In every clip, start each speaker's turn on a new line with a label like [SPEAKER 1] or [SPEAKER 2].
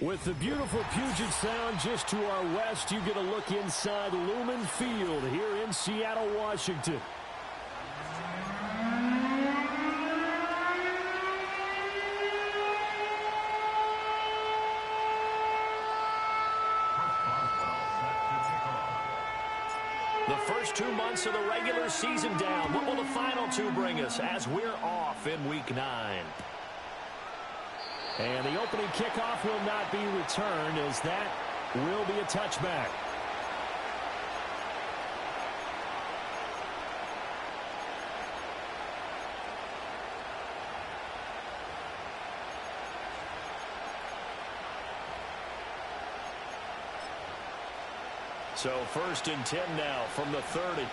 [SPEAKER 1] With the beautiful Puget Sound just to our west, you get a look inside Lumen Field here in Seattle, Washington. The first 2 months of the regular season down. What will the final 2 bring us as we're off in Week 9? And the opening kickoff will not be returned, as that will be a touchback. So 1st and 10 now from the 30.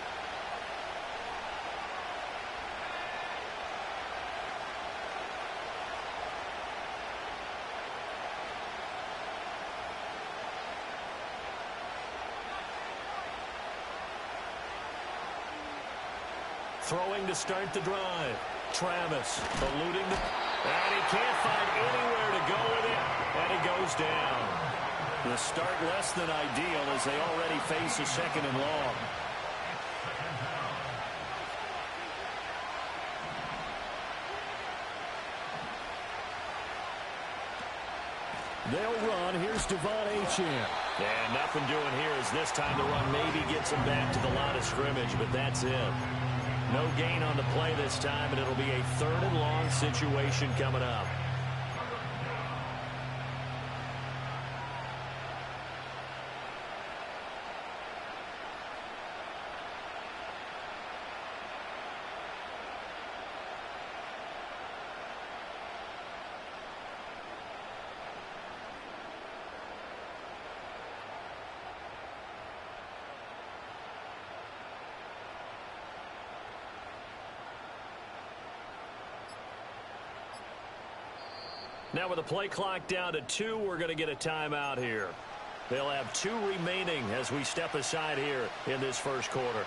[SPEAKER 1] Throwing to start the drive. Travis eluding the... And he can't find anywhere to go with it. And he goes down. The start less than ideal as they already face a 2nd and long. They'll run. Here's Devon Achane. And nothing doing here as this time the run maybe gets him back to the line of scrimmage, but that's it. No gain on the play this time, and it'll be a 3rd and long situation coming up. Now with the play clock down to 2, we're going to get a timeout here. They'll have 2 remaining as we step aside here in this first quarter.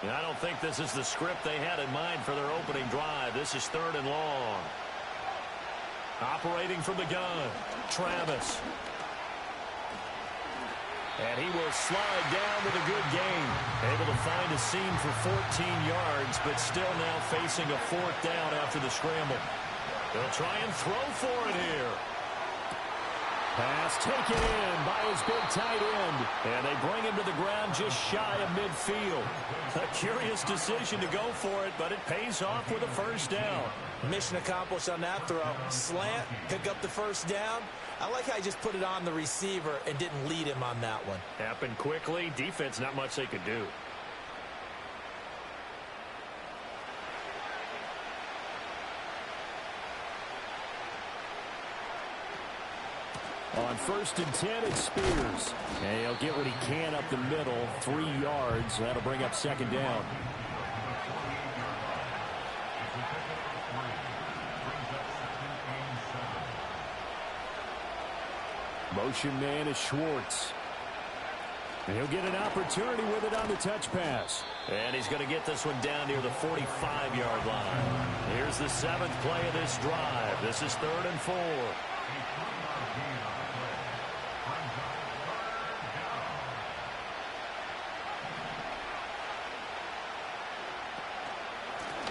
[SPEAKER 1] And I don't think this is the script they had in mind for their opening drive. This is 3rd and long. Operating from the gun, Travis. And he will slide down with a good gain. Able to find a seam for 14 yards, but still now facing a 4th down after the scramble. They'll try and throw for it here. Pass taken in by his big tight end. And they bring him to the ground just shy of midfield. A curious decision to go for it, but it pays off with a 1st down.
[SPEAKER 2] Mission accomplished on that throw. Slant, pick up the 1st down. I like how he just put it on the receiver and didn't lead him on that one.
[SPEAKER 1] Happened quickly. Defense, not much they could do. On 1st and 10, it's Spears. And he'll get what he can up the middle. 3 yards. That'll bring up 2nd down. Motion man is Schwartz. And he'll get an opportunity with it on the touch pass. And he's going to get this one down near the 45-yard line. Here's the 7th play of this drive. This is 3rd and 4.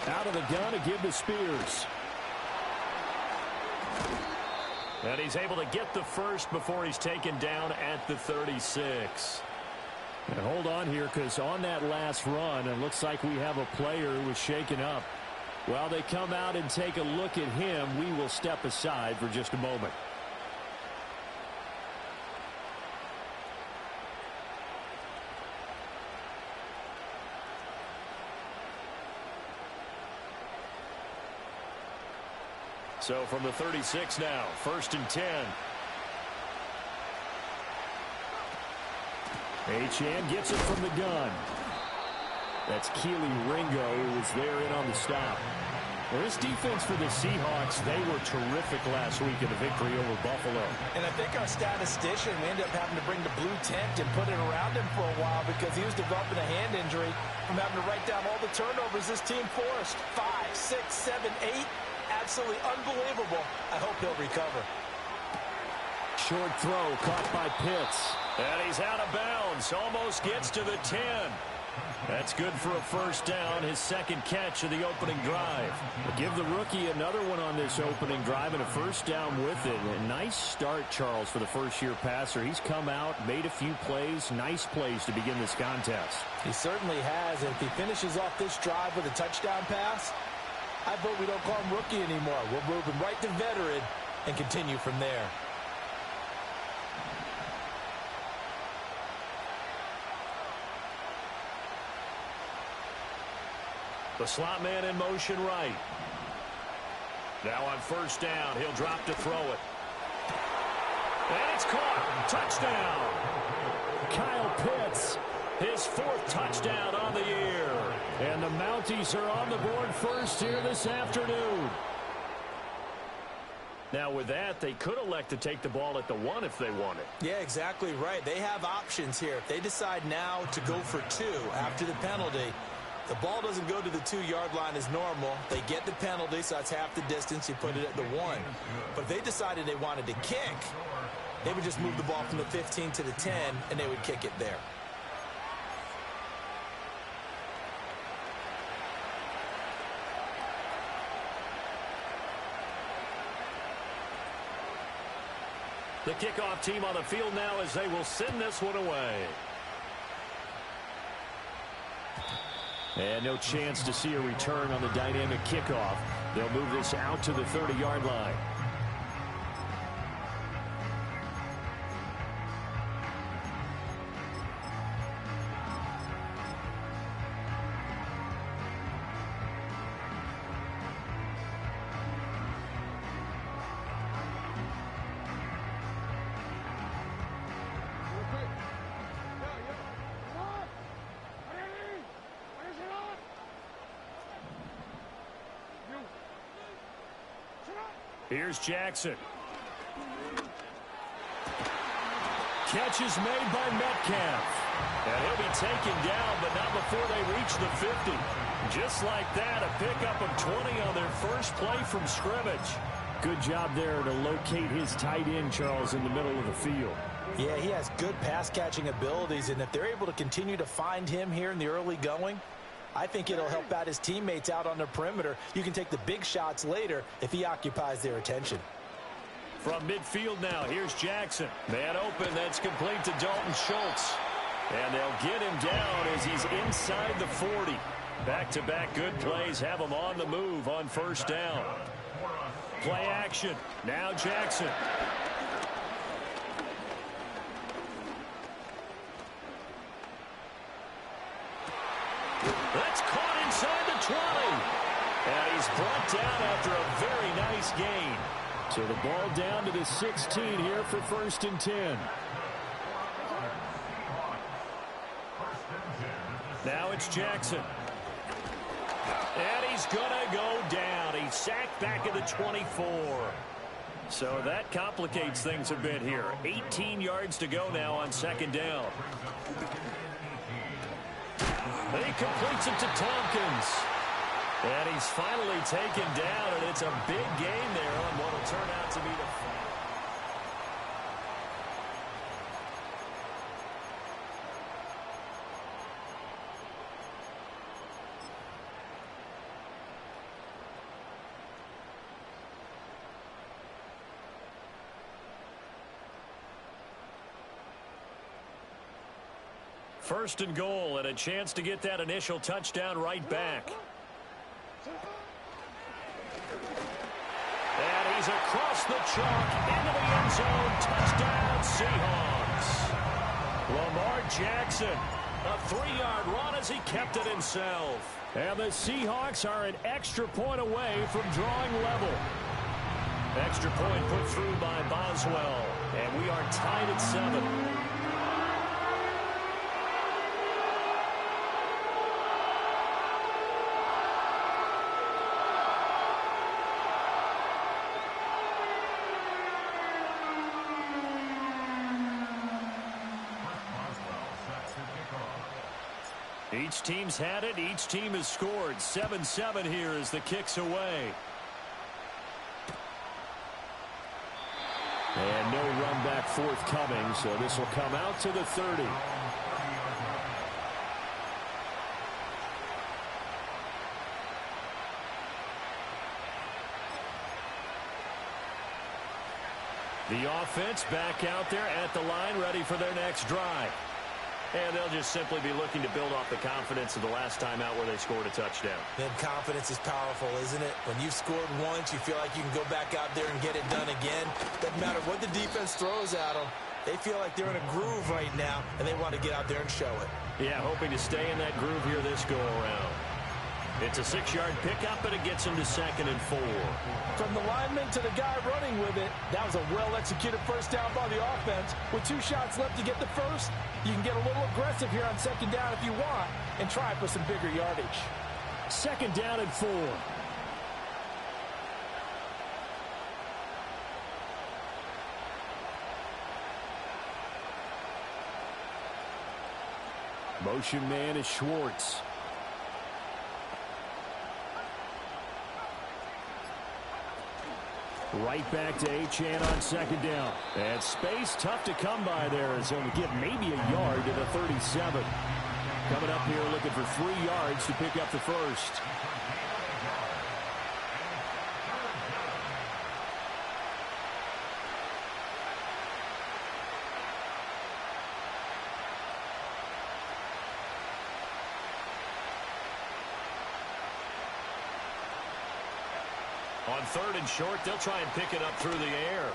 [SPEAKER 1] Out of the gun to give to Spears. And he's able to get the 1st before he's taken down at the 36. And hold on here, because on that last run, it looks like we have a player who was shaken up. While they come out and take a look at him, we will step aside for just a moment. So from the 36 now, 1st and 10. Achane gets it from the gun. That's Keely Ringo who was there in on the stop. Well, this defense for the Seahawks, they were terrific last week in a victory over Buffalo.
[SPEAKER 2] And I think our statistician, we ended up having to bring the blue tent and put it around him for a while because he was developing a hand injury from having to write down all the turnovers this team forced. 5, 6, 7, 8. Absolutely unbelievable. I hope he'll recover.
[SPEAKER 1] Short throw caught by Pitts. And he's out of bounds. Almost gets to the 10. That's good for a first down, his second catch of the opening drive. Give the rookie another one on this opening drive and a first down with it. A nice start, Charles, for the first-year passer. He's come out, made a few plays, nice plays to begin this contest.
[SPEAKER 2] He certainly has, and if he finishes off this drive with a touchdown pass, I vote we don't call him rookie anymore. We'll move him right to veteran and continue from there.
[SPEAKER 1] The slot man in motion right. Now on first down, he'll drop to throw it. And it's caught. Touchdown. Kyle Pitts, his fourth touchdown on the year. And the Mounties are on the board first here this afternoon. Now with that, they could elect to take the ball at the 1 if they wanted.
[SPEAKER 2] Yeah, exactly right. They have options here. If they decide now to go for 2 after the penalty, the ball doesn't go to the 2-yard line as normal. They get the penalty, so that's half the distance. You put it at the 1. But if they decided they wanted to kick, they would just move the ball from the 15 to the 10, and they would kick it there.
[SPEAKER 1] The kickoff team on the field now as they will send this one away. And no chance to see a return on the dynamic kickoff. They'll move this out to the 30-yard line. Here's Jackson. Catch is made by Metcalf. And he'll be taken down, but not before they reach the 50. Just like that, a pickup of 20 on their first play from scrimmage. Good job there to locate his tight end, Charles, in the middle of the field.
[SPEAKER 2] Yeah, he has good pass-catching abilities, and if they're able to continue to find him here in the early going, I think it'll help out his teammates out on the perimeter. You can take the big shots later if he occupies their attention.
[SPEAKER 1] From midfield now, here's Jackson. Man open, that's complete to Dalton Schultz. And they'll get him down as he's inside the 40. Back-to-back good plays have him on the move on first down. Play action. Now Jackson. That's caught inside the 20. And he's brought down after a very nice gain. So the ball down to the 16 here for first and 10. Now it's Jackson. And he's going to go down. He's sacked back at the 24. So that complicates things a bit here. 18 yards to go now on second down. He completes it to Tompkins. And he's finally taken down, and it's a big gain there on what will turn out to be the... First and goal, and a chance to get that initial touchdown right back. And he's across the chalk into the end zone. Touchdown, Seahawks. Lamar Jackson, a 3-yard run as he kept it himself. And the Seahawks are an extra point away from drawing level. Extra point put through by Boswell, and we are tied at 7. Each team's had it. Each team has scored. 7-7 here as the kick's away. And no run back forthcoming, so this will come out to the 30. The offense back out there at the line, ready for their next drive. And they'll just simply be looking to build off the confidence of the last time out where they scored a touchdown.
[SPEAKER 2] Then confidence is powerful, isn't it? When you've scored once, you feel like you can go back out there and get it done again. Doesn't matter what the defense throws at them. They feel like they're in a groove right now, and they want to get out there and show it.
[SPEAKER 1] Yeah, hoping to stay in that groove here this go-around. It's a 6-yard pickup, but it gets him to 2nd and 4.
[SPEAKER 3] From the lineman to the guy running with it, that was a well-executed first down by the offense. With 2 shots left to get the first, you can get a little aggressive here on 2nd down if you want and try for some bigger yardage.
[SPEAKER 1] 2nd down and 4. Motion man is Schwartz. Right back to Achane on 2nd down. And space tough to come by there as he'll get maybe a yard to the 37. Coming up here looking for 3 yards to pick up the first. On 3rd and short, they'll try and pick it up through the air.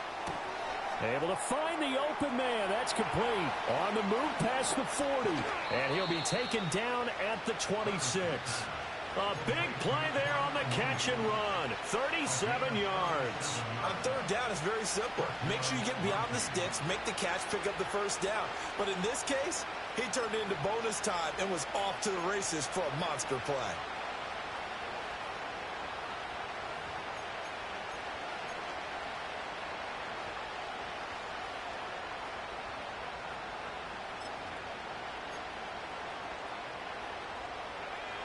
[SPEAKER 1] Able to find the open man. That's complete. On the move past the 40. And he'll be taken down at the 26. A big play there on the catch and run. 37 yards.
[SPEAKER 2] On 3rd down, it's very simple. Make sure you get beyond the sticks, make the catch, pick up the first down. But in this case, he turned it into bonus time and was off to the races for a monster play.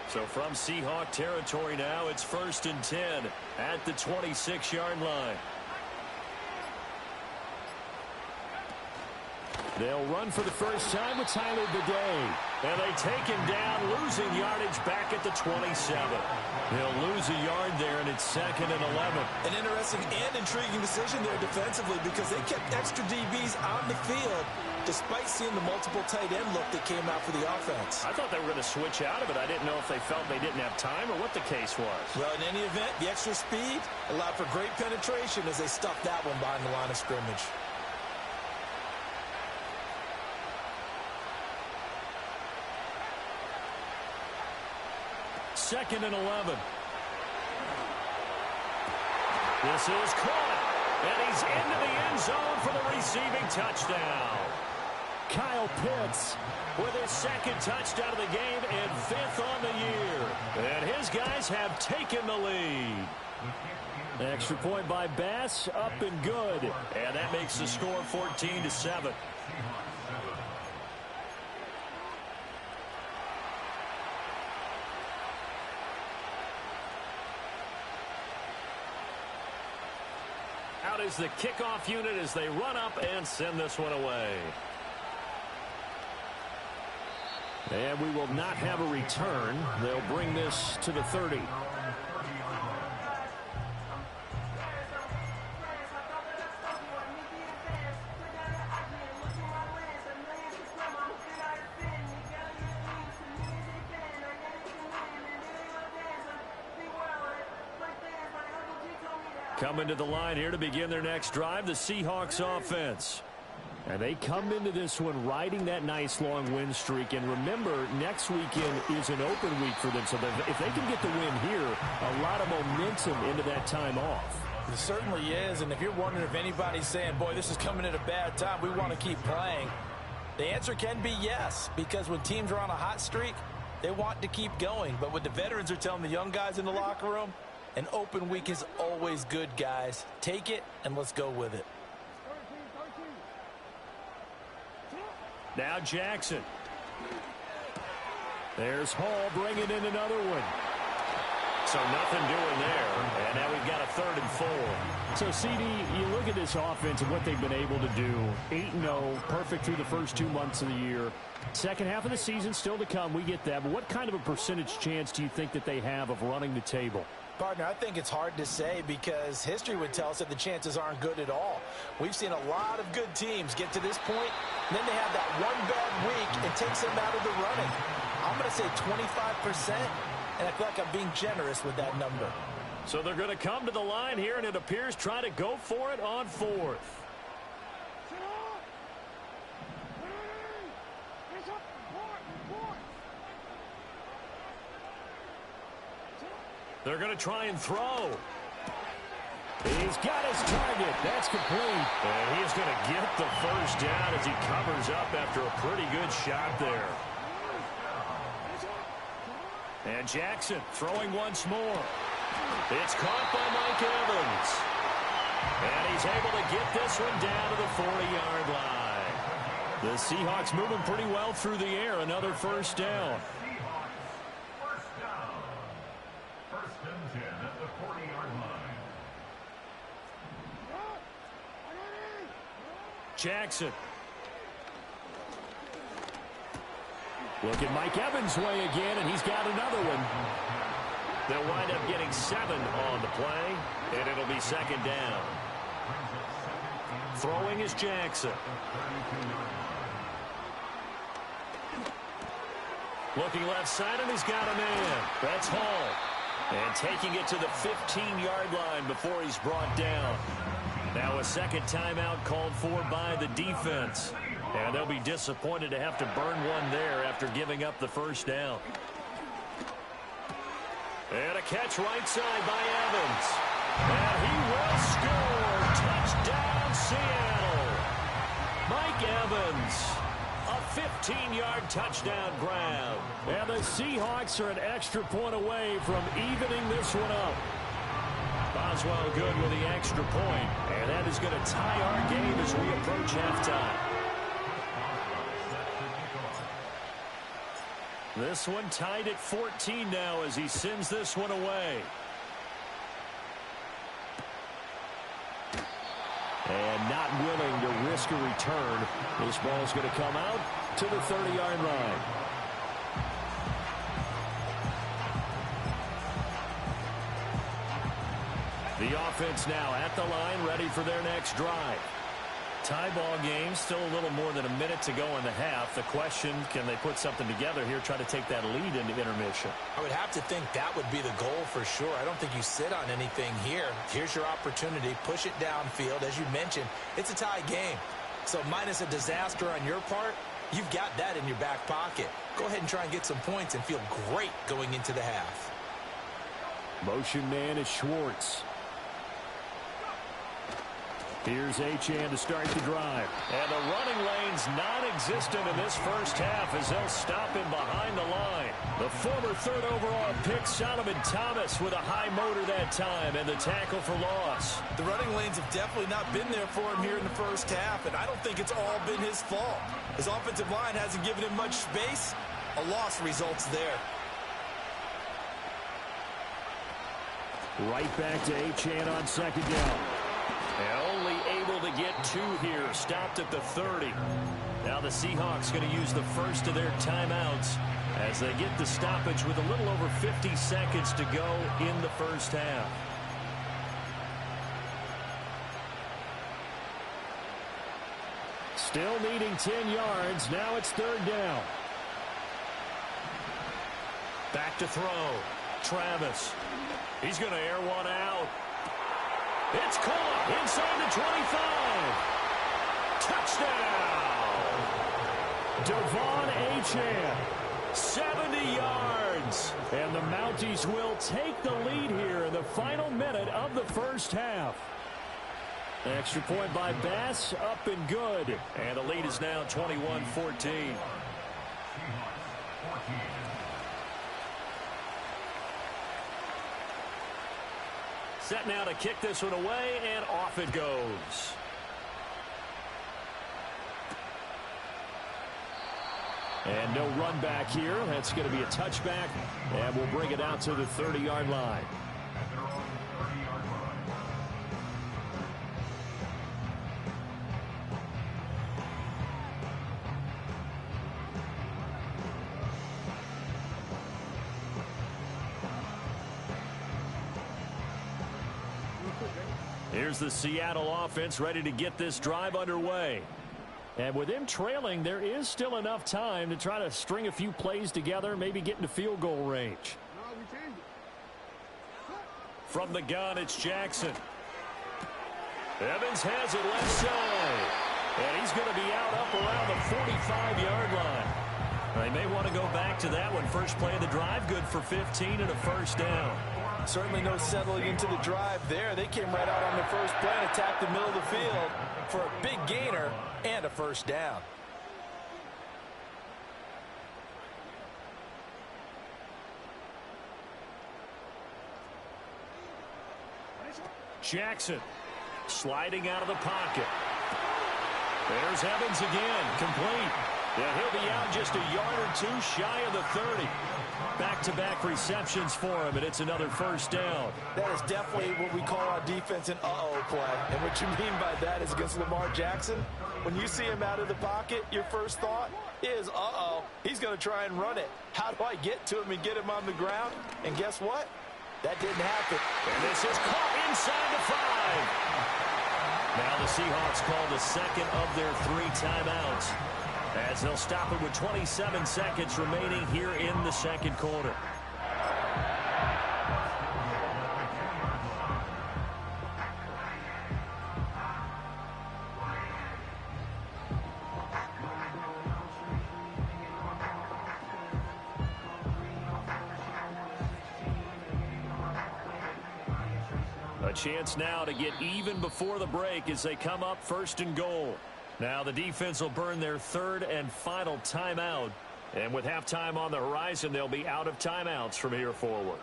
[SPEAKER 1] So from Seahawk territory now, it's 1st and 10 at the 26-yard line. They'll run for the first time with Tyler Bidet. And they take him down, losing yardage back at the 27. He'll lose a yard there, and it's 2nd and 11.
[SPEAKER 2] An interesting and intriguing decision there defensively because they kept extra DBs on the field despite seeing the multiple tight end look that came out for the offense.
[SPEAKER 1] I thought they were going to switch out of it. I didn't know if they felt they didn't have time or what the case was.
[SPEAKER 2] Well, in any event, the extra speed allowed for great penetration as they stuffed that one behind the line of scrimmage.
[SPEAKER 1] Second and 11. This is caught, and he's into the end zone for the receiving touchdown. Kyle Pitts with his 2nd touchdown of the game and 5th on the year. And his guys have taken the lead. Extra point by Bass, up and good. And that makes the score 14-7. Out is the kickoff unit as they run up and send this one away. And we will not have a return. They'll bring this to the 30. Coming to the line here to begin their next drive, the Seahawks offense. And they come into this one riding that nice long win streak. And remember, next weekend is an open week for them. So if they can get the win here, a lot of momentum into that time off.
[SPEAKER 3] It certainly is. And if you're wondering if anybody's saying, boy, this is coming at a bad time, we want to keep playing, the answer can be yes. Because when teams are on a hot streak, they want to keep going. But what the veterans are telling the young guys in the locker room, an open week is always good, guys. Take it, and let's go with it.
[SPEAKER 1] Now Jackson. There's Hall bringing in another one.
[SPEAKER 2] So nothing doing there, and now we've got a 3rd and 4.
[SPEAKER 1] So, CD, you look at this offense and what they've been able to do. 8-0, perfect through the first 2 months of the year. Second half of the season still to come, we get that. But what kind of a percentage chance do you think that they have of running the table?
[SPEAKER 3] Partner, I think it's hard to say because history would tell us that the chances aren't good at all. We've seen a lot of good teams get to this point, and then they have that one bad week and takes them out of the running. I'm going to say 25%, and I feel like I'm being generous with that number.
[SPEAKER 1] So they're going to come to the line here, and it appears try to go for it on 4th. They're going to try and throw. He's got his target. That's complete. And he's going to get the first down as he covers up after a pretty good shot there. And Jackson throwing once more. It's caught by Mike Evans. And he's able to get this one down to the 40-yard line. The Seahawks moving pretty well through the air. Another first down. Jackson. Look at Mike Evans' way again, and he's got another one. They'll wind up getting 7 on the play, and it'll be 2nd down. Throwing is Jackson. Looking left side, and he's got a man. That's Hall. And taking it to the 15-yard line before he's brought down. Now a second timeout called for by the defense. And they'll be disappointed to have to burn one there after giving up the first down. And a catch right side by Evans. And he will score. Touchdown, Seattle. Mike Evans. A 15-yard touchdown grab. And the Seahawks are an extra point away from evening this one up. Boswell good with the extra point, and that is going to tie our game as we approach halftime. This one tied at 14 now as he sends this one away. And not willing to risk a return. This ball's going to come out to the 30-yard line. The offense now at the line, ready for their next drive. Tie ball game, still a little more than a minute to go in the half. The question, can they put something together here, try to take that lead into intermission?
[SPEAKER 2] I would have to think that would be the goal for sure. I don't think you sit on anything here. Here's your opportunity. Push it downfield. As you mentioned, it's a tie game. So minus a disaster on your part, you've got that in your back pocket. Go ahead and try and get some points and feel great going into the half.
[SPEAKER 1] Motion man is Schwartz. Here's Achane to start the drive. And the running lane's non-existent in this first half as they'll stop him behind the line. The former 3rd overall pick, Solomon Thomas, with a high motor that time, and the tackle for loss.
[SPEAKER 2] The running lanes have definitely not been there for him here in the first half, and I don't think it's all been his fault. His offensive line hasn't given him much space. A loss results there.
[SPEAKER 1] Right back to Achane on 2nd down. And only able to get 2 here. Stopped at the 30. Now the Seahawks going to use the first of their timeouts as they get the stoppage with a little over 50 seconds to go in the first half. Still needing 10 yards. Now it's 3rd down. Back to throw. Travis. He's going to air one out. It's caught inside the 25. Touchdown. Devon Achane. 70 yards. And the Mounties will take the lead here in the final minute of the first half. Extra point by Bass, up and good. And the lead is now 21-14. Set now to kick this one away, and off it goes. And no run back here. That's going to be a touchback, and we'll bring it out to the 30-yard line. Here's the Seattle offense ready to get this drive underway. And with them trailing, there is still enough time to try to string a few plays together, maybe get into field goal range. From the gun, it's Jackson. Evans has it left side. And he's going to be out up around the 45-yard line. They may want to go back to that one. First play of the drive, good for 15 and a first down.
[SPEAKER 3] Certainly no settling into the drive there. They came right out on the first play and attacked the middle of the field for a big gainer and a first down.
[SPEAKER 1] Jackson sliding out of the pocket. There's Evans again, complete. Yeah, he'll be out just a yard or two shy of the 30. Back-to-back receptions for him, and it's another first down.
[SPEAKER 3] That is definitely what we call our defense an uh-oh play. And what you mean by that is against Lamar Jackson, when you see him out of the pocket, your first thought is, uh-oh, he's going to try and run it. How do I get to him and get him on the ground? And guess what? That didn't happen.
[SPEAKER 1] And this is caught inside the 5. Now the Seahawks call the second of their 3 timeouts, as they'll stop it with 27 seconds remaining here in the second quarter. A chance now to get even before the break as they come up first and goal. Now the defense will burn their 3rd and final timeout. And with halftime on the horizon, they'll be out of timeouts from here forward.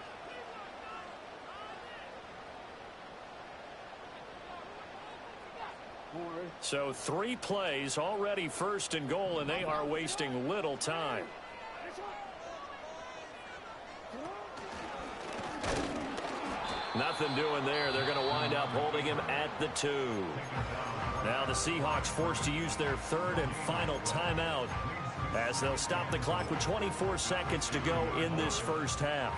[SPEAKER 1] So 3 plays already first and goal, and they are wasting little time. Nothing doing there. They're going to wind up holding him at the 2. Now the Seahawks forced to use their 3rd and final timeout, as they'll stop the clock with 24 seconds to go in this first half.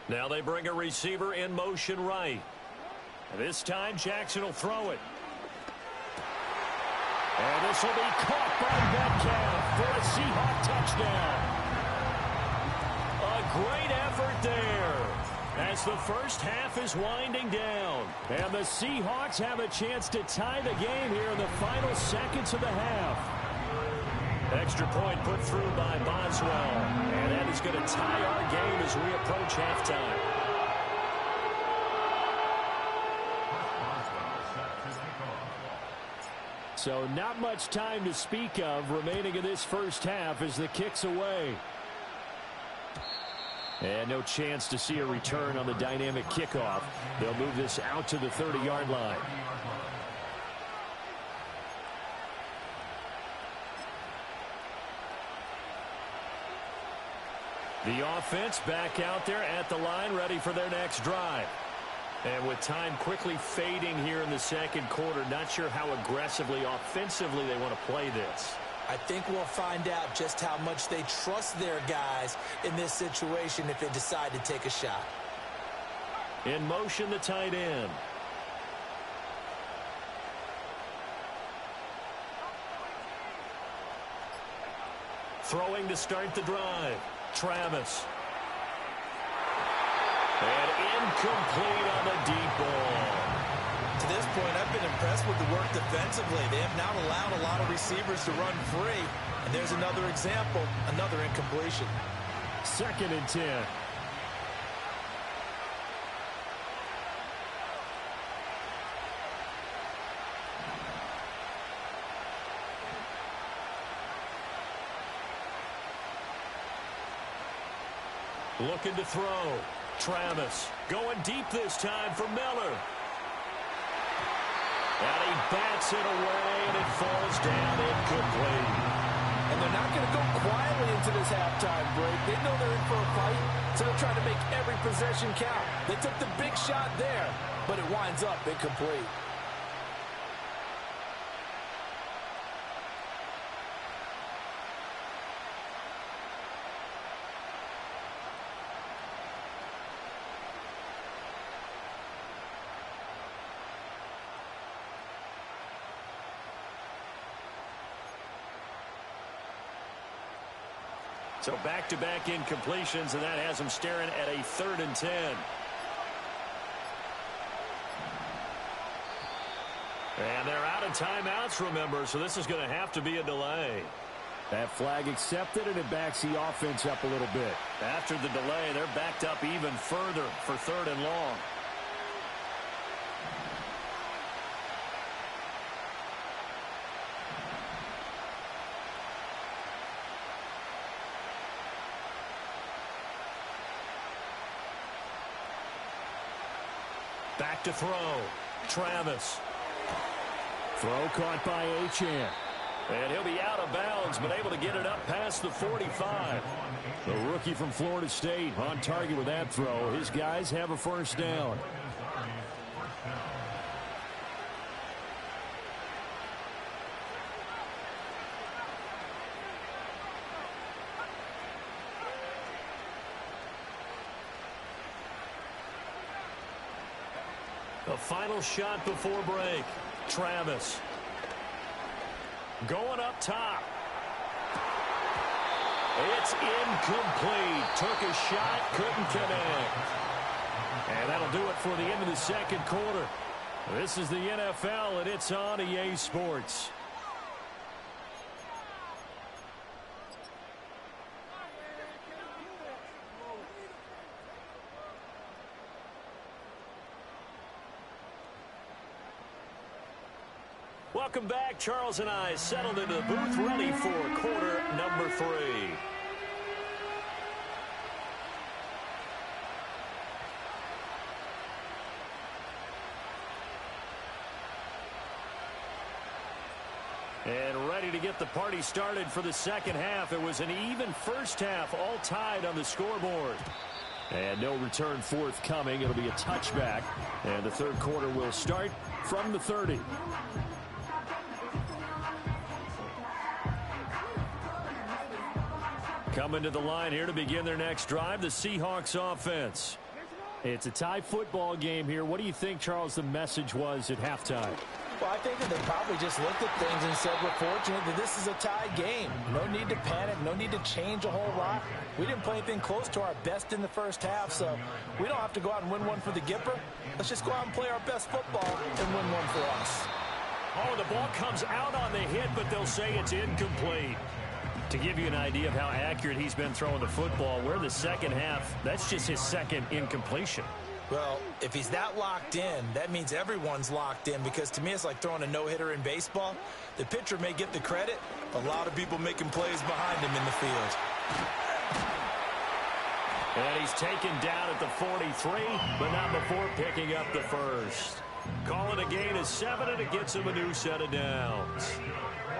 [SPEAKER 1] Now they bring a receiver in motion right. This time Jackson will throw it. And this will be caught by Metcalf for a Seahawk touchdown. A great effort there as the first half is winding down. And the Seahawks have a chance to tie the game here in the final seconds of the half. Extra point put through by Boswell. And that is going to tie our game as we approach halftime. So not much time to speak of remaining in this first half as the kick's away. And no chance to see a return on the dynamic kickoff. They'll move this out to the 30-yard line. The offense back out there at the line, ready for their next drive. And with time quickly fading here in the second quarter, not sure how aggressively, offensively they want to play this.
[SPEAKER 2] I think we'll find out just how much they trust their guys in this situation if they decide to take a shot.
[SPEAKER 1] In motion, the tight end. Throwing to start the drive. Travis. And incomplete on the deep ball.
[SPEAKER 2] To this point, I've been impressed with the work defensively. They have not allowed a lot of receivers to run free. And there's another example, another incompletion.
[SPEAKER 1] 2nd and 10. Looking to throw. Travis going deep this time for Miller. And he bats it away, and it falls down incomplete.
[SPEAKER 3] And they're not going to go quietly into this halftime break. They know they're in for a fight, so they're trying to make every possession count. They took the big shot there, but it winds up incomplete.
[SPEAKER 1] So back-to-back incompletions, and that has them staring at a 3rd and 10. And they're out of timeouts, remember, so this is going to have to be a delay.
[SPEAKER 4] That flag accepted, and it backs the offense up a little bit.
[SPEAKER 1] After the delay, they're backed up even further for 3rd and long. Back to throw. Travis.
[SPEAKER 4] Throw caught by Achane.
[SPEAKER 1] And he'll be out of bounds, but able to get it up past the 45.
[SPEAKER 4] The rookie from Florida State on target with that throw. His guys have a first down.
[SPEAKER 1] The final shot before break. Travis. Going up top. It's incomplete. Took a shot, couldn't connect. And that'll do it for the end of the second quarter. This is the NFL, and it's on EA Sports. Welcome back. Charles and I settled into the booth, ready for quarter number 3. And ready to get the party started for the second half. It was an even first half, all tied on the scoreboard. And no return forthcoming. It'll be a touchback. And the third quarter will start from the 30. Coming to the line here to begin their next drive, the Seahawks offense.
[SPEAKER 4] It's a tie football game here. What do you think, Charles, the message was at halftime?
[SPEAKER 3] Well, I think that they probably just looked at things and said, we're fortunate that this is a tie game. No need to panic, no need to change a whole lot. We didn't play anything close to our best in the first half, so we don't have to go out and win one for the Gipper. Let's just go out and play our best football and win one for us.
[SPEAKER 1] Oh, the ball comes out on the hit, but they'll say it's incomplete. To give you an idea of how accurate he's been throwing the football, we're the second half. That's just his second incompletion.
[SPEAKER 2] Well, if he's that locked in, that means everyone's locked in, because to me it's like throwing a no-hitter in baseball. The pitcher may get the credit, but a lot of people making plays behind him in the field.
[SPEAKER 1] And he's taken down at the 43, but not before picking up the first. Calling a gain of 7, and it gets him a new set of downs.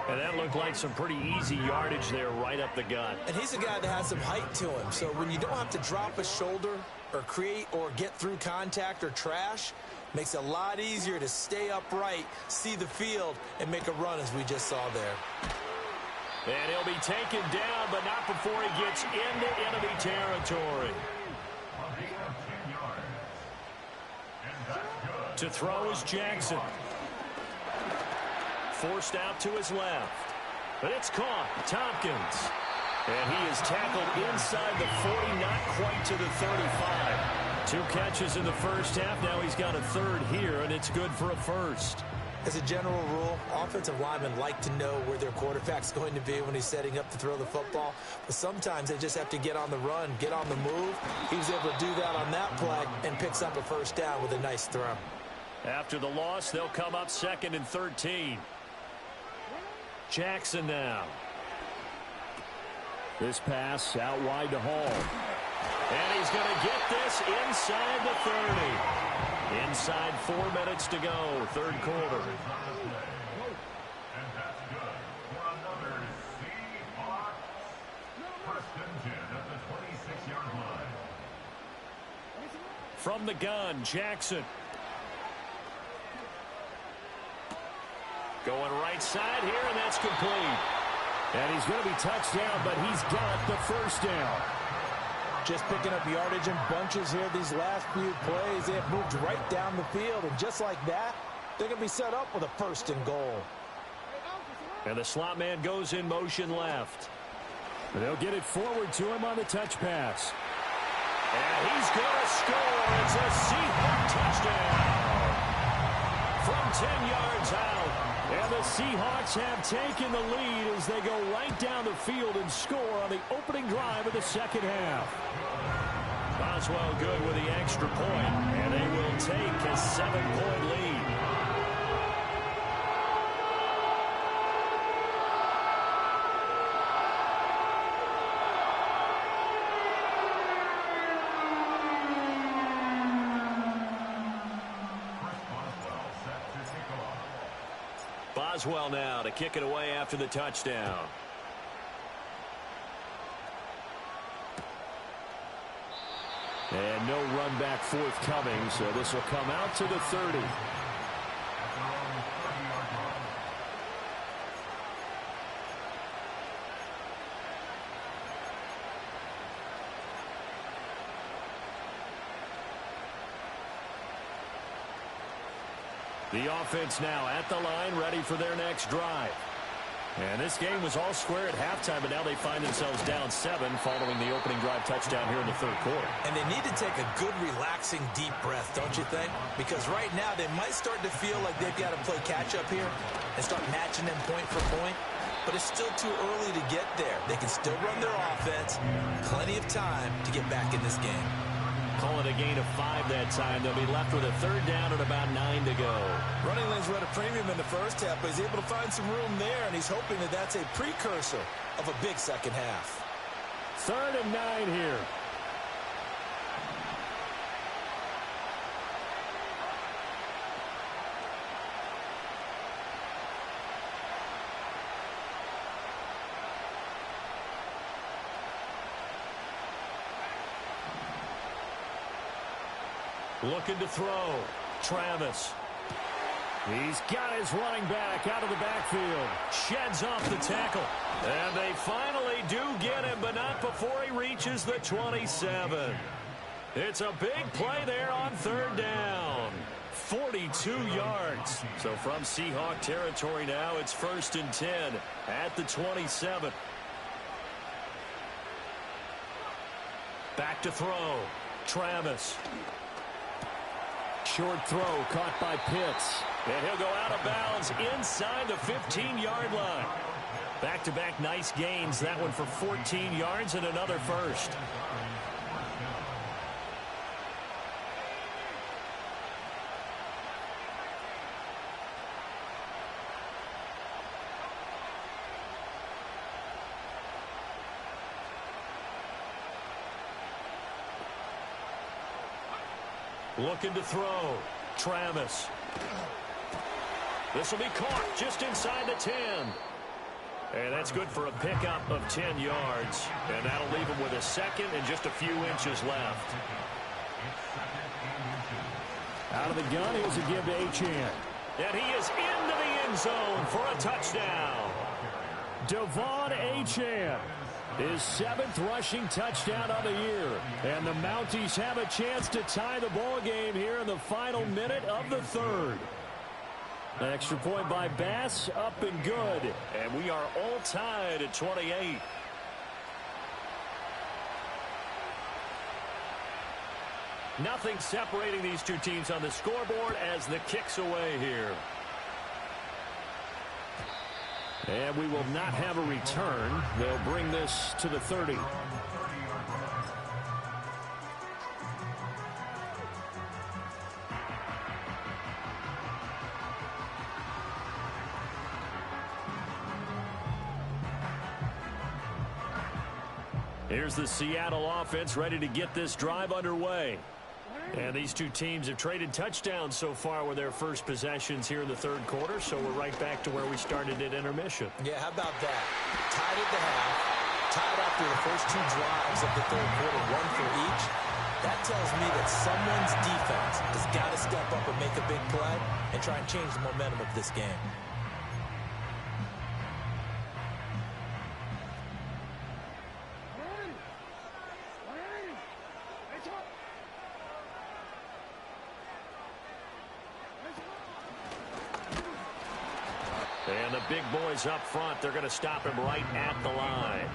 [SPEAKER 1] And that looked like some pretty easy yardage there right up the gut.
[SPEAKER 2] And he's a guy that has some height to him, so when you don't have to drop a shoulder or create or get through contact or trash, makes it a lot easier to stay upright, see the field, and make a run as we just saw there.
[SPEAKER 1] And he'll be taken down, but not before he gets into enemy territory. To throw is Jackson. Forced out to his left. But it's caught. Tompkins. And he is tackled inside the 40, not quite to the 35. 2 catches in the first half. Now he's got a third here, and it's good for a first.
[SPEAKER 2] As a general rule, offensive linemen like to know where their quarterback's going to be when he's setting up to throw the football. But sometimes they just have to get on the run, get on the move. He was able to do that on that play and picks up a first down with a nice throw.
[SPEAKER 1] After the loss, they'll come up 2nd and 13. Jackson now.
[SPEAKER 4] This pass out wide to Hall.
[SPEAKER 1] And he's going to get this inside the 30. Inside 4 minutes to go, third quarter. From the gun, Jackson. Going right side here, and that's complete. And he's going to be touched down, but he's got the first down.
[SPEAKER 3] Just picking up yardage in bunches here these last few plays. They have moved right down the field, and just like that, they're going to be set up with a first and goal.
[SPEAKER 1] And the slot man goes in motion left.
[SPEAKER 4] And they'll get it forward to him on the touch pass.
[SPEAKER 1] And he's going to score. It's a Seahawk touchdown from 10 yards out. And the Seahawks have taken the lead as they go right down the field and score on the opening drive of the second half. Boswell good with the extra point, and they will take a 7-point lead. Boswell now to kick it away after the touchdown. And no run back forthcoming, so this will come out to the 30. The offense now at the line, ready for their next drive. And this game was all square at halftime, but now they find themselves down 7 following the opening drive touchdown here in the third quarter.
[SPEAKER 2] And they need to take a good, relaxing, deep breath, don't you think? Because right now they might start to feel like they've got to play catch-up here and start matching them point for point. But it's still too early to get there. They can still run their offense. Plenty of time to get back in this game.
[SPEAKER 1] Call it a gain of 5 that time. They'll be left with a third down and about 9 to go.
[SPEAKER 2] Running lanes were at a premium in the first half, but he's able to find some room there, and he's hoping that that's a precursor of a big second half.
[SPEAKER 1] 3rd and 9 here. Looking to throw. Travis. He's got his running back out of the backfield. Sheds off the tackle. And they finally do get him, but not before he reaches the 27. It's a big play there on 3rd down. 42 yards. So from Seahawk territory now, it's 1st and 10 at the 27. Back to throw. Travis. Short throw caught by Pitts. And he'll go out of bounds inside the 15-yard line. Back-to-back nice gains. That one for 14 yards and another first. Looking to throw. Travis. This will be caught just inside the 10. And that's good for a pickup of 10 yards. And that'll leave him with a second and just a few inches left.
[SPEAKER 4] Out of the gun, here's a give to Achane.
[SPEAKER 1] And he is into the end zone for a touchdown.
[SPEAKER 4] Devon Achane. His 7th rushing touchdown of the year. And the Mounties have a chance to tie the ball game here in the final minute of the 3rd. An extra point by Bass, up and good.
[SPEAKER 1] And we are all tied at 28. Nothing separating these two teams on the scoreboard as the kick's away here.
[SPEAKER 4] And we will not have a return. They'll bring this to the 30.
[SPEAKER 1] Here's the Seattle offense ready to get this drive underway. And these two teams have traded touchdowns so far with their first possessions here in the third quarter, so we're right back to where we started at intermission.
[SPEAKER 2] Yeah, how about that? Tied at the half, tied after the first two drives of the third quarter, one for each. That tells me that someone's defense has got to step up and make a big play and try and change the momentum of this game.
[SPEAKER 1] And the big boys up front, they're going to stop him right at the line.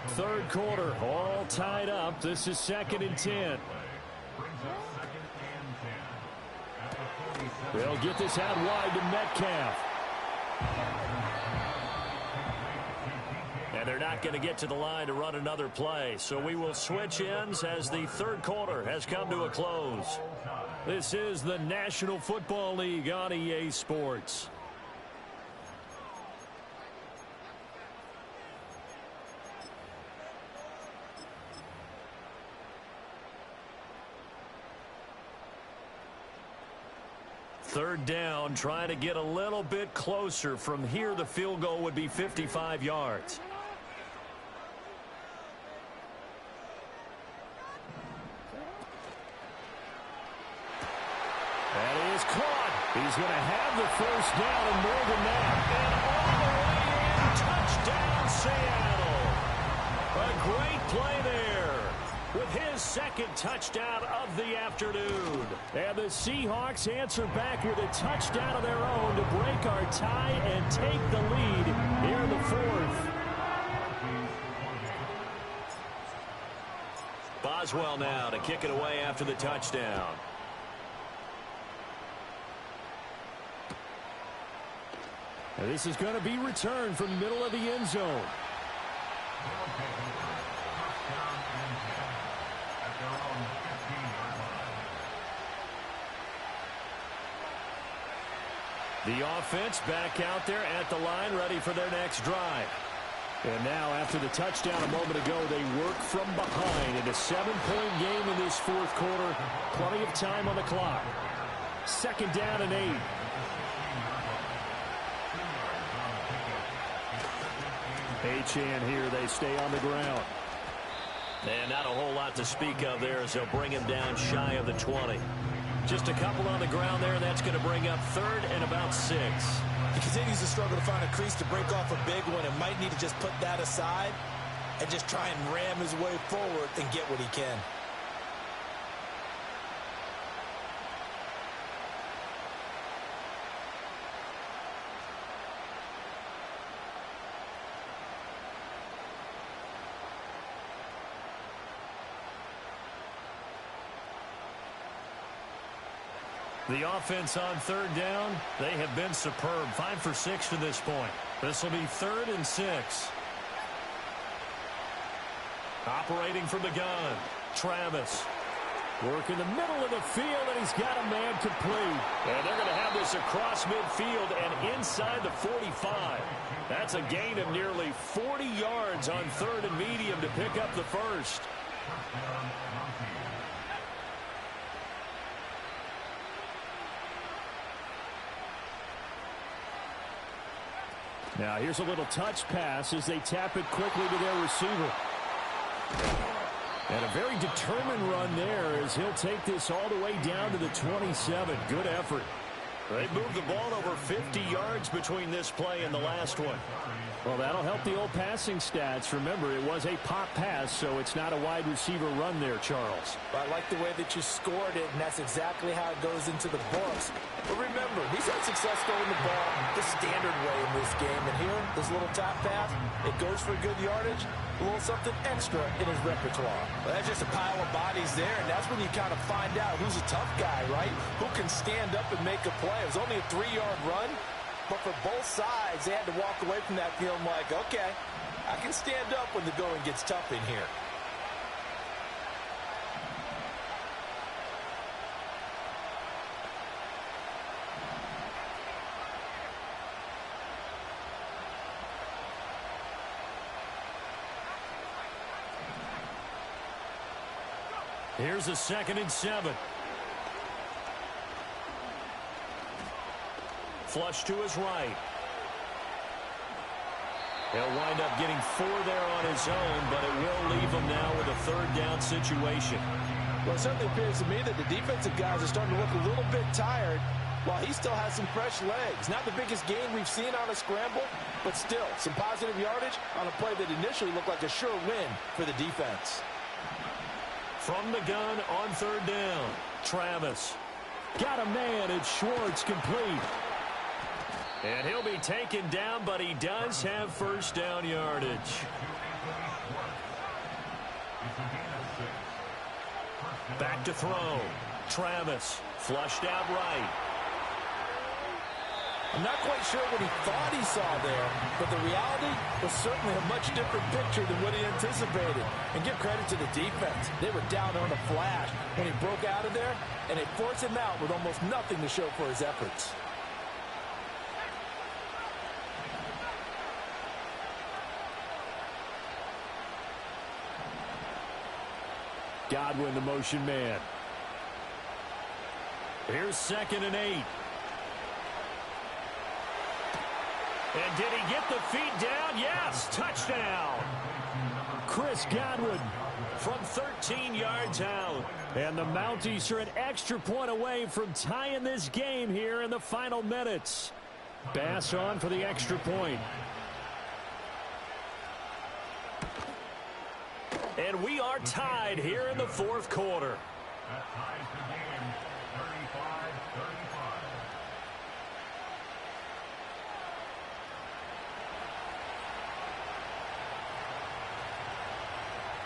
[SPEAKER 4] Third quarter, all tied up. This is 2nd and 10. They'll get this out wide to Metcalf.
[SPEAKER 1] And they're not going to get to the line to run another play. So we will switch ends as the third quarter has come to a close.
[SPEAKER 4] This is the National Football League on EA Sports.
[SPEAKER 1] Third down, trying to get a little bit closer. From here, the field goal would be 55 yards.
[SPEAKER 4] That is caught. He's going to have the first down and more than that.
[SPEAKER 1] And all the way in, touchdown Seattle. A great play there with his second touchdown of the afternoon.
[SPEAKER 4] And the Seahawks answer back with a touchdown of their own to break our tie and take the lead here in the fourth.
[SPEAKER 1] Boswell now to kick it away after the touchdown.
[SPEAKER 4] And this is going to be returned from the middle of the end zone.
[SPEAKER 1] The offense back out there at the line, ready for their next drive.
[SPEAKER 4] And now, after the touchdown a moment ago, they work from behind in a 7-point game in this fourth quarter. Plenty of time on the clock. 2nd down and 8. Achane here, they stay on the ground.
[SPEAKER 1] And not a whole lot to speak of there as they'll bring him down shy of the 20. Just a couple on the ground there. That's going to bring up 3rd and about 6.
[SPEAKER 2] He continues to struggle to find a crease to break off a big one and might need to just put that aside and just try and ram his way forward and get what he can.
[SPEAKER 1] The offense on 3rd down, they have been superb. 5 for 6 to this point. This will be 3rd and 6. Operating from the gun, Travis.
[SPEAKER 4] Work in the middle of the field, and he's got a man complete.
[SPEAKER 1] And they're going to have this across midfield and inside the 45. That's a gain of nearly 40 yards on 3rd and medium to pick up the first.
[SPEAKER 4] Now here's a little touch pass as they tap it quickly to their receiver. And a very determined run there as he'll take this all the way down to the 27. Good effort.
[SPEAKER 1] They moved the ball over 50 yards between this play and the last one.
[SPEAKER 4] Well, that'll help the old passing stats. Remember, it was a pop pass, so it's not a wide receiver run there, Charles.
[SPEAKER 3] I like the way that you scored it, and that's exactly how it goes into the books. But remember, he's had success throwing the ball the standard way in this game. And here, this little top pass, it goes for good yardage, a little something extra in his repertoire.
[SPEAKER 2] Well, that's just a pile of bodies there, and that's when you kind of find out who's a tough guy, right? Who can stand up and make a play. It was only a 3-yard run, but for both sides, they had to walk away from that feeling like, okay, I can stand up when the going gets tough in here.
[SPEAKER 1] Here's a 2nd and 7. Flush to his right. He'll wind up getting 4 there on his own, but it will leave him now with a 3rd down situation.
[SPEAKER 3] Well, it certainly appears to me that the defensive guys are starting to look a little bit tired while he still has some fresh legs. Not the biggest gain we've seen on a scramble, but still some positive yardage on a play that initially looked like a sure win for the defense.
[SPEAKER 1] From the gun on 3rd down, Travis. Got a man at Schwartz, complete. And he'll be taken down, but he does have 1st down yardage. Back to throw. Travis flushed out right.
[SPEAKER 3] I'm not quite sure what he thought he saw there, but the reality was certainly a much different picture than what he anticipated. And give credit to the defense. They were down on a flash when he broke out of there, and they forced him out with almost nothing to show for his efforts.
[SPEAKER 1] Godwin, the motion man. Here's 2nd and 8. And did he get the feet down? Yes, touchdown. Chris Godwin from 13 yards out. And the Mounties are an extra point away from tying this game here in the final minutes. Bass on for the extra point. And we are tied here in the 4th quarter.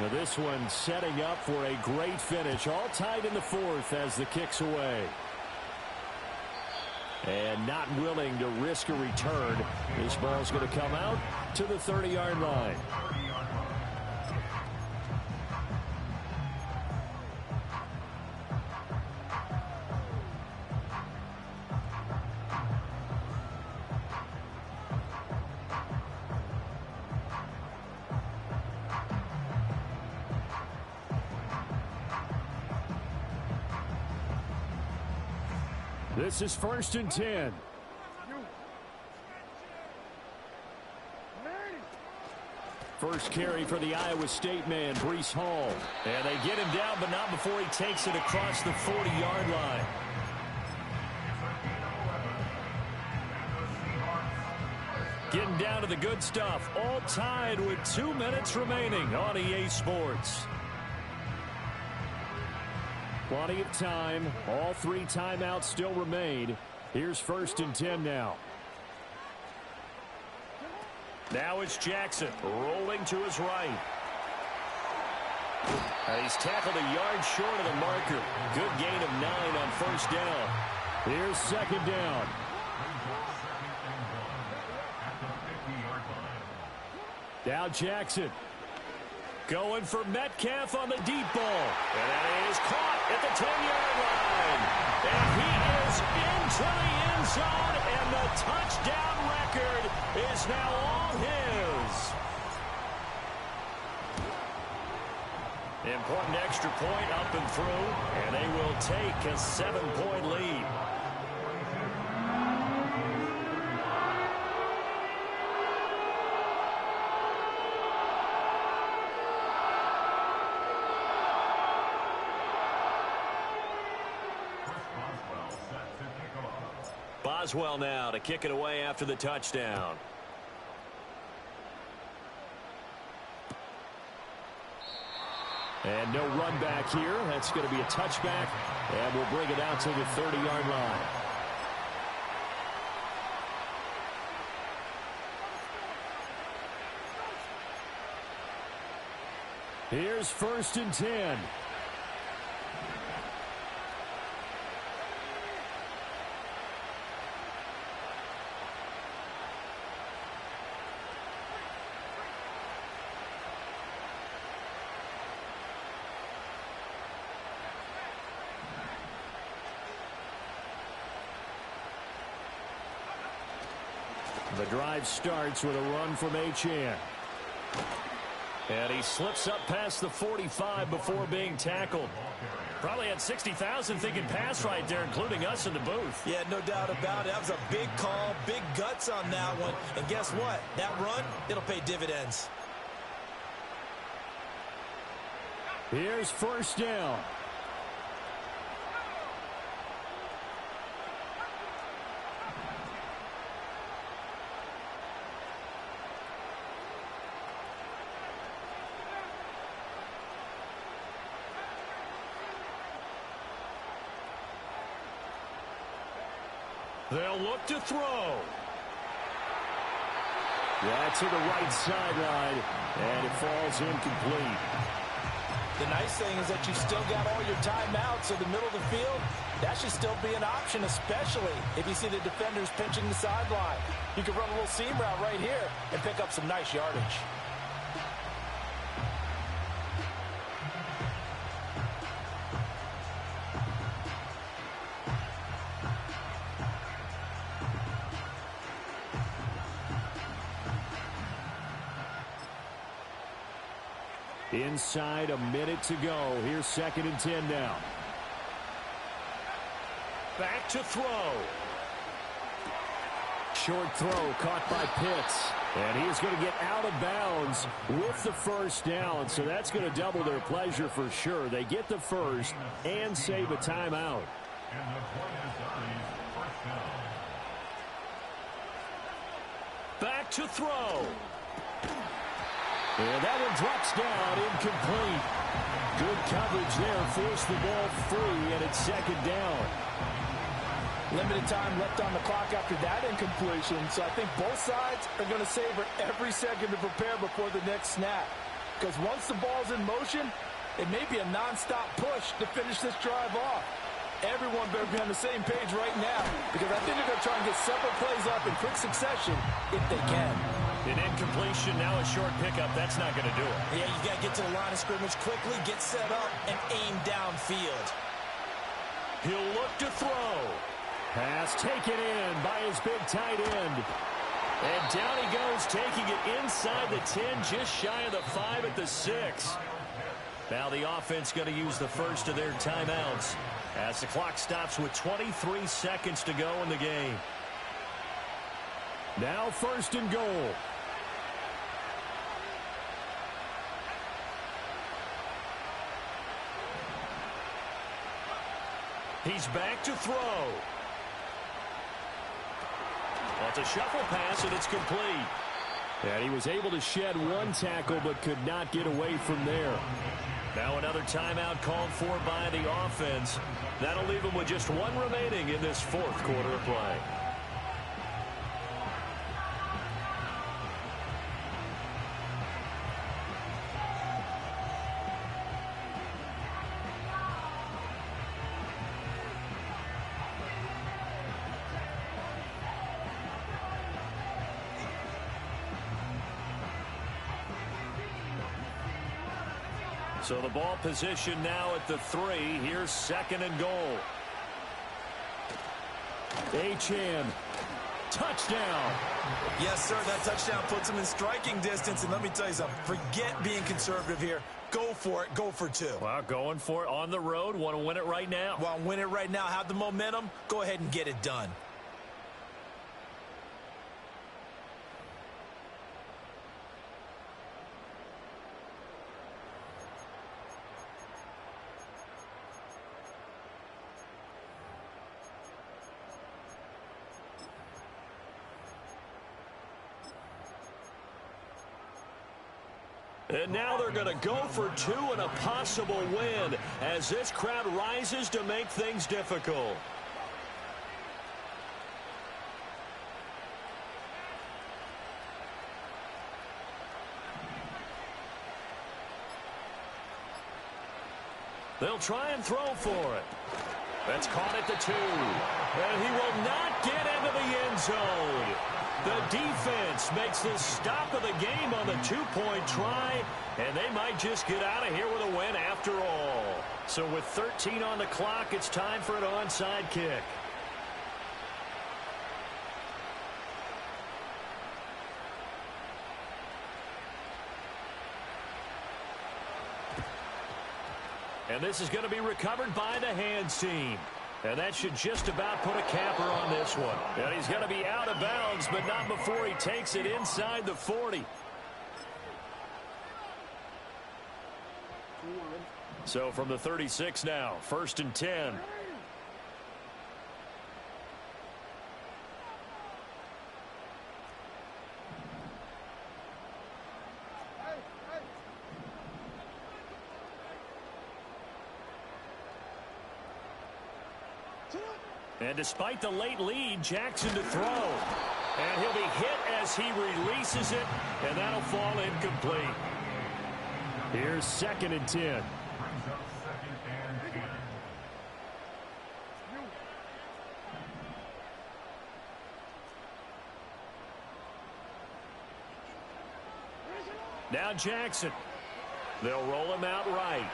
[SPEAKER 1] Now this one setting up for a great finish. All tied in the 4th as the kick's away. And not willing to risk a return. This ball's going to come out to the 30-yard line. This is 1st and 10. First carry for the Iowa State man, Breece Hall. And they get him down, but not before he takes it across the 40-yard line. Getting down to the good stuff. All tied with 2 minutes remaining on EA Sports. Plenty of time. All 3 timeouts still remain. Here's 1st and 10 now. Now it's Jackson rolling to his right. He's tackled a yard short of the marker. Good gain of 9 on 1st down. Here's 2nd down. Now Jackson. Going for Metcalf on the deep ball. And that is caught at the 10-yard line. And he is into the end zone, and the touchdown record is now all his. Important extra point up and through, and they will take a 7-point lead. Boswell now to kick it away after the touchdown. And no run back here. That's going to be a touchback, and we'll bring it out to the 30-yard line. Here's 1st and 10. The drive starts with a run from Achane. And he slips up past the 45 before being tackled. Probably had 60,000 thinking pass right there, including us in the booth.
[SPEAKER 2] Yeah, no doubt about it. That was a big call, big guts on that one. And guess what? That run, it'll pay dividends.
[SPEAKER 4] Here's first down.
[SPEAKER 1] They'll look to throw.
[SPEAKER 4] Yeah, to the right sideline, and it falls incomplete.
[SPEAKER 3] The nice thing is that you still got all your timeouts in the middle of the field. That should still be an option, especially if you see the defenders pinching the sideline. You can run a little seam route right here and pick up some nice yardage.
[SPEAKER 4] Inside a minute to go. Here's 2nd and 10 now.
[SPEAKER 1] Back to throw.
[SPEAKER 4] Short throw caught by Pitts. And he is going to get out of bounds with the first down. So that's going to double their pleasure for sure. They get the first and save a timeout.
[SPEAKER 1] Back to throw.
[SPEAKER 4] And that one drops down, incomplete. Good coverage there, forced the ball free, and it's 2nd down.
[SPEAKER 3] Limited time left on the clock after that incompletion, so I think both sides are going to savor every second to prepare before the next snap. Because once the ball's in motion, it may be a nonstop push to finish this drive off. Everyone better be on the same page right now, because I think they're going to try and get several plays up in quick succession if they can.
[SPEAKER 1] An incompletion, now a short pickup. That's not going to do it.
[SPEAKER 2] Yeah, you got to get to the line of scrimmage quickly, get set up, and aim downfield.
[SPEAKER 1] He'll look to throw.
[SPEAKER 4] Pass taken in by his big tight end.
[SPEAKER 1] And down he goes, taking it inside the 10, just shy of the 5 at the 6. Now the offense going to use the first of their timeouts as the clock stops with 23 seconds to go in the game.
[SPEAKER 4] Now 1st and goal.
[SPEAKER 1] He's back to throw. Well, it's a shuffle pass, and it's complete.
[SPEAKER 4] And he was able to shed one tackle, but could not get away from there.
[SPEAKER 1] Now another timeout called for by the offense. That'll leave them with just one remaining in this 4th quarter of play. So the ball position now at the 3. Here's 2nd and goal.
[SPEAKER 4] Achane. Touchdown.
[SPEAKER 2] Yes, sir, that touchdown puts him in striking distance. And let me tell you something. Forget being conservative here. Go for it. Go for 2.
[SPEAKER 1] Well, going for it on the road. Want to win it right now.
[SPEAKER 2] Well, win it right now. Have the momentum. Go ahead and get it done.
[SPEAKER 1] And now they're going to go for 2 and a possible win as this crowd rises to make things difficult. They'll try and throw for it. That's caught at the 2. And he will not get into the end zone. The defense makes the stop of the game on the 2-point try, and they might just get out of here with a win after all. So with 13 on the clock, it's time for an onside kick. And this is going to be recovered by the hands team. And that should just about put a capper on this one. And he's going to be out of bounds, but not before he takes it inside the 40. So from the 36 now, 1st and 10. And despite the late lead, Jackson to throw. And he'll be hit as he releases it, and that'll fall incomplete. Here's 2nd and 10. Now Jackson. They'll roll him out right.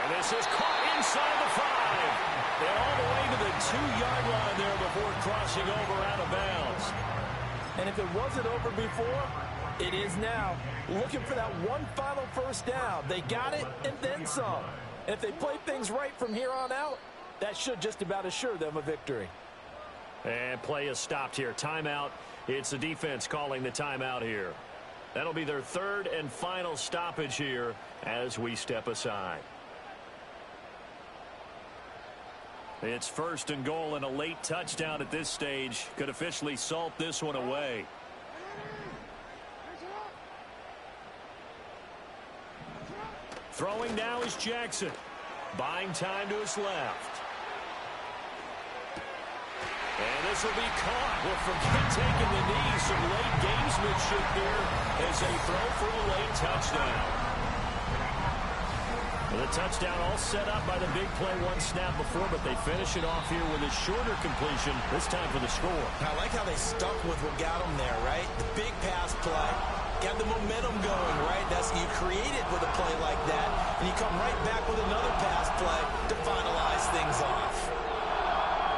[SPEAKER 1] And this is caught inside the 5. And all the way to the 2-yard line there before crossing over out of bounds.
[SPEAKER 3] And if it wasn't over before, it is now. Looking for that one final first down. They got it and then some. And if they play things right from here on out, that should just about assure them a victory.
[SPEAKER 1] And play is stopped here. Timeout. It's the defense calling the timeout here. That'll be their 3rd and final stoppage here as we step aside. It's 1st and goal, and a late touchdown at this stage could officially salt this one away. Throwing now is Jackson. Buying time to his left. And this will be caught. Well, forget taking the knee. Some late gamesmanship here as they throw for a late touchdown. The touchdown all set up by the big play one snap before, but they finish it off here with a shorter completion, this time for the score.
[SPEAKER 2] I like how they stuck with what got them there, right? The big pass play, got the momentum going, right? That's you create it with a play like that, and you come right back with another pass play to finalize things off.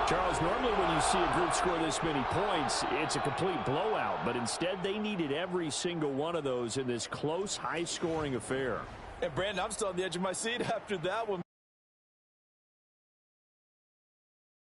[SPEAKER 4] Charles, normally when you see a group score this many points, it's a complete blowout, but instead they needed every single one of those in this close, high-scoring affair.
[SPEAKER 3] And, Brandon, I'm still on the edge of my seat after that one.